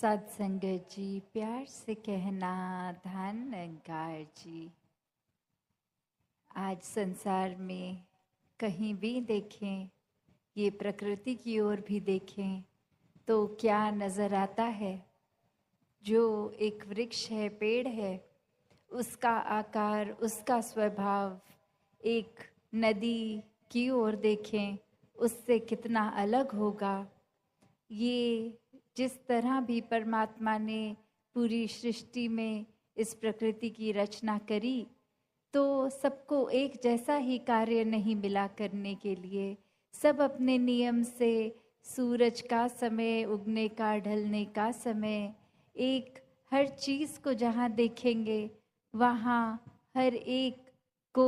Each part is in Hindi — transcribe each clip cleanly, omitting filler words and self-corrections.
सत्संगत जी, प्यार से कहना धन निरंकार जी। आज संसार में कहीं भी देखें, ये प्रकृति की ओर भी देखें तो क्या नज़र आता है। जो एक वृक्ष है, पेड़ है, उसका आकार, उसका स्वभाव एक नदी की ओर देखें उससे कितना अलग होगा। ये जिस तरह भी परमात्मा ने पूरी सृष्टि में इस प्रकृति की रचना करी, तो सबको एक जैसा ही कार्य नहीं मिला करने के लिए। सब अपने नियम से सूरज का समय, उगने का, ढलने का समय, एक हर चीज़ को जहाँ देखेंगे वहाँ हर एक को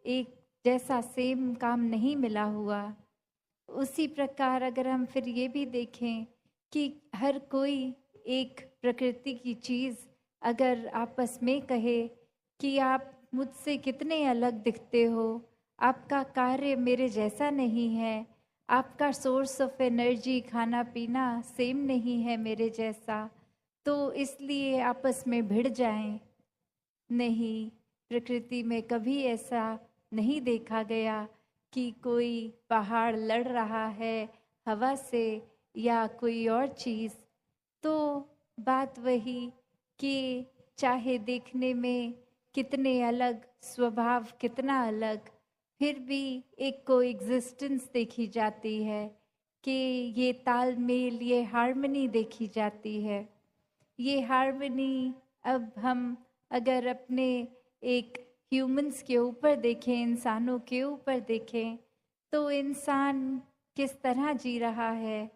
एक जैसा सेम काम नहीं मिला हुआ। उसी प्रकार अगर हम फिर ये भी देखें कि हर कोई एक प्रकृति की चीज़ अगर आपस में कहे कि आप मुझसे कितने अलग दिखते हो, आपका कार्य मेरे जैसा नहीं है, आपका सोर्स ऑफ एनर्जी, खाना पीना सेम नहीं है मेरे जैसा, तो इसलिए आपस में भिड़ जाएं। नहीं, प्रकृति में कभी ऐसा नहीं देखा गया कि कोई पहाड़ लड़ रहा है हवा से या कोई और चीज़। तो बात वही कि चाहे देखने में कितने अलग, स्वभाव कितना अलग, फिर भी एक को एग्जिस्टेंस देखी जाती है कि ये तालमेल, ये हार्मनी देखी जाती है। ये हार्मनी अब हम अगर अपने एक ह्यूमंस के ऊपर देखें, इंसानों के ऊपर देखें, तो इंसान किस तरह जी रहा है।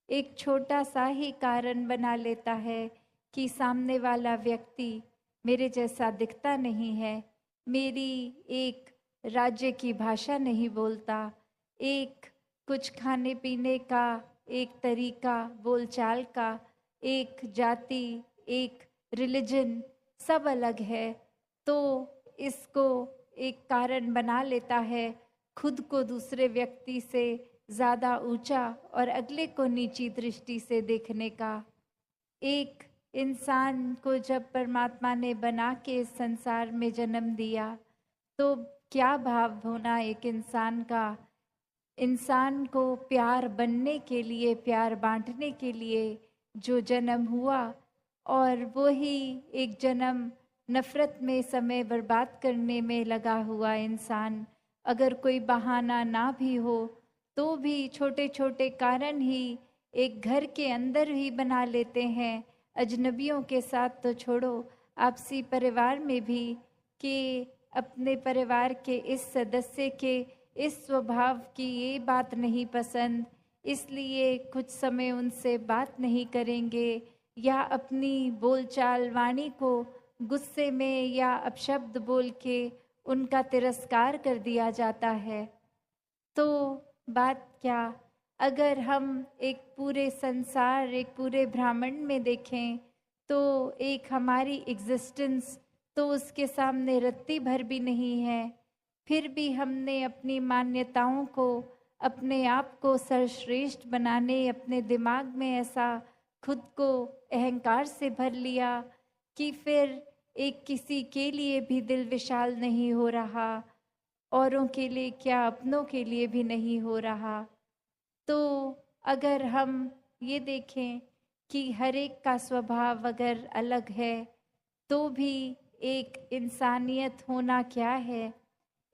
एक छोटा सा ही कारण बना लेता है कि सामने वाला व्यक्ति मेरे जैसा दिखता नहीं है, मेरी एक राज्य की भाषा नहीं बोलता, एक कुछ खाने पीने का एक तरीका, बोलचाल का, एक जाति, एक रिलीजन सब अलग है, तो इसको एक कारण बना लेता है खुद को दूसरे व्यक्ति से ज़्यादा ऊंचा और अगले को नीची दृष्टि से देखने का। एक इंसान को जब परमात्मा ने बना के इस संसार में जन्म दिया, तो क्या भाव होना एक इंसान का। इंसान को प्यार बनने के लिए, प्यार बांटने के लिए जो जन्म हुआ, और वो ही एक जन्म नफ़रत में समय बर्बाद करने में लगा हुआ इंसान, अगर कोई बहाना ना भी हो तो भी छोटे छोटे कारण ही एक घर के अंदर ही बना लेते हैं। अजनबियों के साथ तो छोड़ो, आपसी परिवार में भी, कि अपने परिवार के इस सदस्य के इस स्वभाव की ये बात नहीं पसंद, इसलिए कुछ समय उनसे बात नहीं करेंगे, या अपनी बोलचाल वाणी को गुस्से में या अपशब्द बोल के उनका तिरस्कार कर दिया जाता है। तो बात क्या, अगर हम एक पूरे संसार, एक पूरे ब्रह्मांड में देखें, तो एक हमारी एग्जिस्टेंस तो उसके सामने रत्ती भर भी नहीं है। फिर भी हमने अपनी मान्यताओं को, अपने आप को सर्वश्रेष्ठ बनाने, अपने दिमाग में ऐसा खुद को अहंकार से भर लिया कि फिर एक किसी के लिए भी दिल विशाल नहीं हो रहा, औरों के लिए क्या, अपनों के लिए भी नहीं हो रहा। तो अगर हम ये देखें कि हर एक का स्वभाव अगर अलग है, तो भी एक इंसानियत होना क्या है।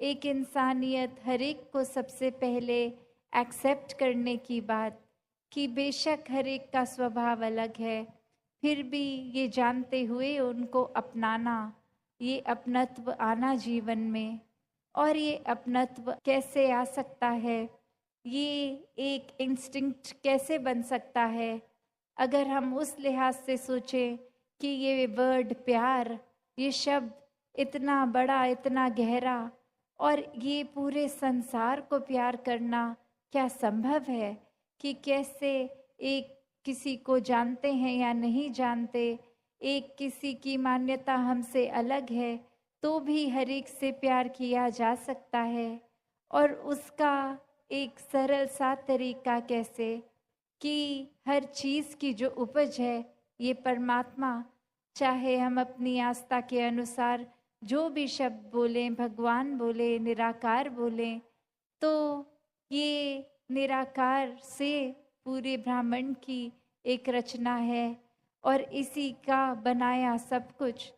एक इंसानियत हर एक को सबसे पहले एक्सेप्ट करने की बात, कि बेशक हर एक का स्वभाव अलग है, फिर भी ये जानते हुए उनको अपनाना, ये अपनत्व आना जीवन में। और ये अपनत्व कैसे आ सकता है, ये एक इंस्टिंक्ट कैसे बन सकता है। अगर हम उस लिहाज से सोचें कि ये वर्ड प्यार, ये शब्द इतना बड़ा, इतना गहरा, और ये पूरे संसार को प्यार करना क्या संभव है, कि कैसे एक किसी को जानते हैं या नहीं जानते, एक किसी की मान्यता हमसे अलग है, तो भी हर एक से प्यार किया जा सकता है। और उसका एक सरल सा तरीका कैसे, कि हर चीज़ की जो उपज है ये परमात्मा, चाहे हम अपनी आस्था के अनुसार जो भी शब्द बोलें, भगवान बोले, निराकार बोलें, तो ये निराकार से पूरे ब्रह्मांड की एक रचना है और इसी का बनाया सब कुछ।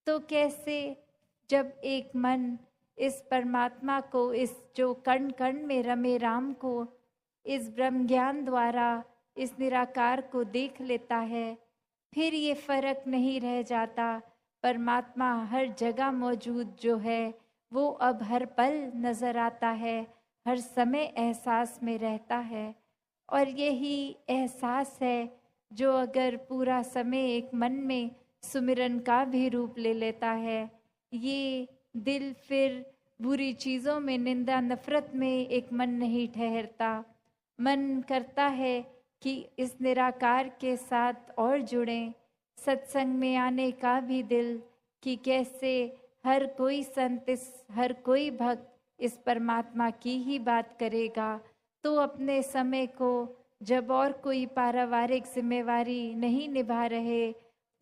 तो कैसे जब एक मन इस परमात्मा को, इस जो कण कण में रमे राम को, इस ब्रह्म ज्ञान द्वारा इस निराकार को देख लेता है, फिर ये फर्क नहीं रह जाता। परमात्मा हर जगह मौजूद जो है वो अब हर पल नजर आता है, हर समय एहसास में रहता है। और यही एहसास है जो अगर पूरा समय एक मन में सुमिरन का भी रूप ले लेता है, ये दिल फिर बुरी चीज़ों में, निंदा नफरत में एक मन नहीं ठहरता। मन करता है कि इस निराकार के साथ और जुड़ें, सत्संग में आने का भी दिल, कि कैसे हर कोई संत, हर कोई भक्त इस परमात्मा की ही बात करेगा। तो अपने समय को जब और कोई पारिवारिक जिम्मेवारी नहीं निभा रहे,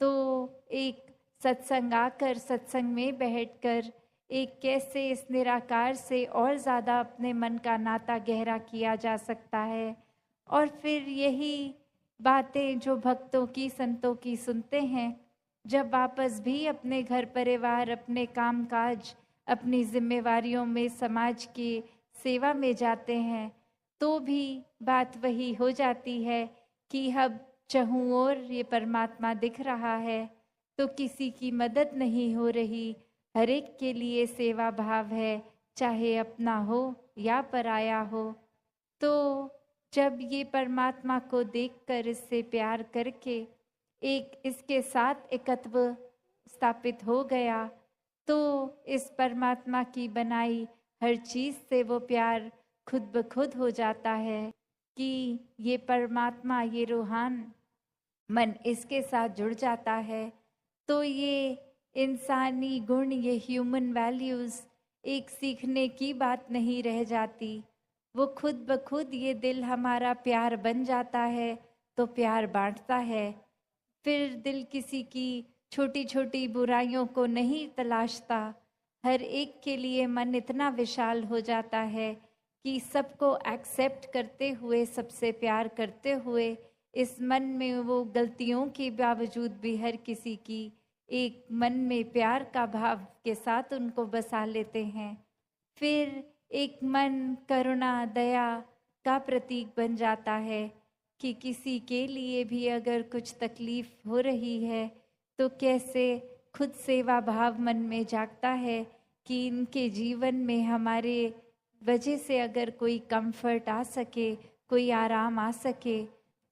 तो एक सत्संग आकर, सत्संग में बैठकर एक कैसे इस निराकार से और ज़्यादा अपने मन का नाता गहरा किया जा सकता है। और फिर यही बातें जो भक्तों की, संतों की सुनते हैं, जब वापस भी अपने घर परिवार, अपने कामकाज, अपनी जिम्मेवारियों में, समाज की सेवा में जाते हैं, तो भी बात वही हो जाती है कि अब चहूँ और ये परमात्मा दिख रहा है, तो किसी की मदद नहीं हो रही, हर एक के लिए सेवा भाव है, चाहे अपना हो या पराया हो। तो जब ये परमात्मा को देखकर, इससे प्यार करके एक इसके साथ एकत्व स्थापित हो गया, तो इस परमात्मा की बनाई हर चीज़ से वो प्यार खुद ब खुद हो जाता है कि ये परमात्मा, ये रूहान मन इसके साथ जुड़ जाता है। तो ये इंसानी गुण, ये ह्यूमन वैल्यूज़ एक सीखने की बात नहीं रह जाती, वो खुद ब खुद ये दिल हमारा प्यार बन जाता है, तो प्यार बांटता है। फिर दिल किसी की छोटी छोटी बुराइयों को नहीं तलाशता, हर एक के लिए मन इतना विशाल हो जाता है कि सबको एक्सेप्ट करते हुए, सबसे प्यार करते हुए, इस मन में वो गलतियों के बावजूद भी हर किसी की एक मन में प्यार का भाव के साथ उनको बसा लेते हैं। फिर एक मन करुणा, दया का प्रतीक बन जाता है कि किसी के लिए भी अगर कुछ तकलीफ हो रही है, तो कैसे खुद सेवा भाव मन में जागता है कि इनके जीवन में हमारे वजह से अगर कोई कंफर्ट आ सके, कोई आराम आ सके,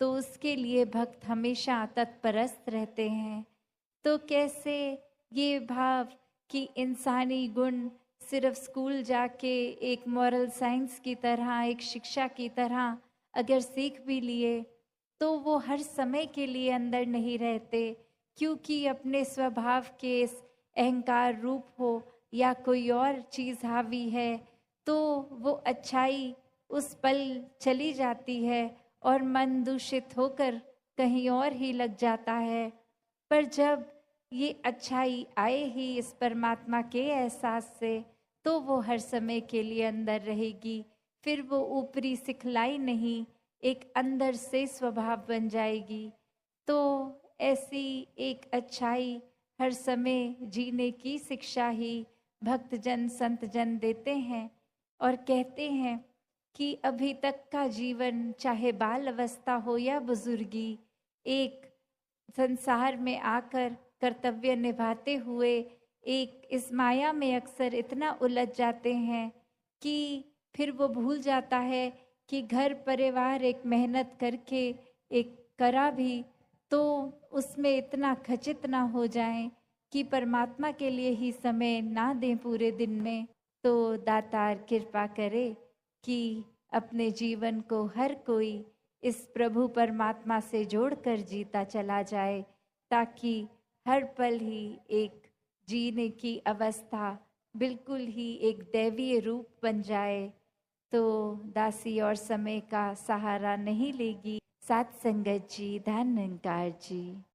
तो उसके लिए भक्त हमेशा तत्परस्त रहते हैं। तो कैसे ये भाव कि इंसानी गुण सिर्फ स्कूल जाके एक मॉरल साइंस की तरह, एक शिक्षा की तरह अगर सीख भी लिए, तो वो हर समय के लिए अंदर नहीं रहते, क्योंकि अपने स्वभाव के इस अहंकार रूप हो या कोई और चीज़ हावी है, तो वो अच्छाई उस पल चली जाती है और मन दूषित होकर कहीं और ही लग जाता है। पर जब ये अच्छाई आए ही इस परमात्मा के एहसास से, तो वो हर समय के लिए अंदर रहेगी। फिर वो ऊपरी सिखलाई नहीं, एक अंदर से स्वभाव बन जाएगी। तो ऐसी एक अच्छाई हर समय जीने की शिक्षा ही भक्तजन, संतजन देते हैं और कहते हैं कि अभी तक का जीवन, चाहे बाल अवस्था हो या बुजुर्गी, एक संसार में आकर कर्तव्य निभाते हुए एक इस माया में अक्सर इतना उलझ जाते हैं कि फिर वो भूल जाता है कि घर परिवार एक मेहनत करके एक करा भी, तो उसमें इतना खचित ना हो जाएं कि परमात्मा के लिए ही समय ना दें पूरे दिन में। तो दातार कृपा करे कि अपने जीवन को हर कोई इस प्रभु परमात्मा से जोड़कर जीता चला जाए, ताकि हर पल ही एक जीने की अवस्था बिल्कुल ही एक दैवीय रूप बन जाए। तो दासी और समय का सहारा नहीं लेगी। सात संगत जी, धन निरंकार जी।